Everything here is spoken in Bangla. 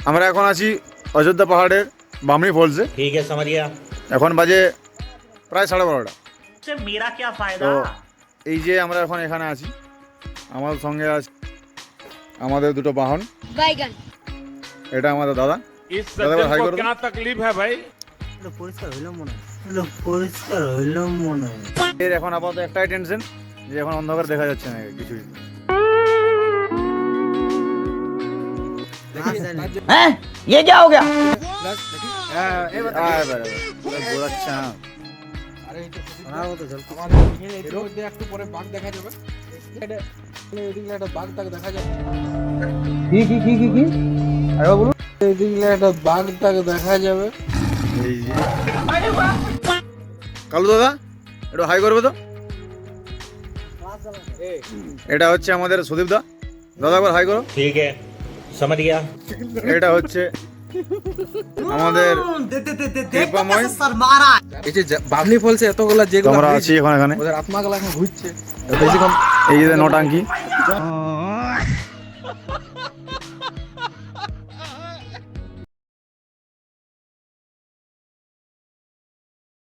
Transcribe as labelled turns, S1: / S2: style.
S1: আমরা এখন আছি অযোধ্যা পাহাড়ের বামনি ফলসে।
S2: ठीक है समझ गया।
S1: এখন বাজে প্রায় 12:30।
S2: से मेरा क्या
S1: তো
S2: फायदा।
S1: এই যে আমরা এখন এখানে আছি, আমার সঙ্গে আছে আমাদের দুটো বাহন।
S3: बैगन
S1: এটা আমাদের দাদা।
S4: इस
S1: दादा भाई, हाई
S4: सज्जन को
S1: करो।
S4: क्या तकलीफ है भाई?
S1: এর এখন আপাতত একটাই টেনশন যে এখন অন্ধকার দেখা যাচ্ছে না কিছুই।
S5: हैं ये क्या हो गया?
S1: বোঝাচ্ছে না।
S6: একটু পরে বাঘ দেখা যাবে, এদিকে একটা বাঘ টাক দেখা যাবে,
S5: কি আরে বলুন।
S6: এদিকে একটা বাঘ টাক দেখা যাবে।
S1: এই যে কালু দাদা একটু হাই করবে তো। এটা হচ্ছে আমাদের সুদীপ দা। দাদা একবার হাই করো।
S2: ठीक है समझ गया।
S1: এটা হচ্ছে আমাদের কৃপাময়।
S6: এই যে বামনি ফলসে এতগুলা যেগুলো
S1: আমরা আছি এখন এখানে।
S6: ওদের আত্মাগুলো এখন ঘুরছে বেশিক্ষণ।
S1: এই যে নটাঙ্কি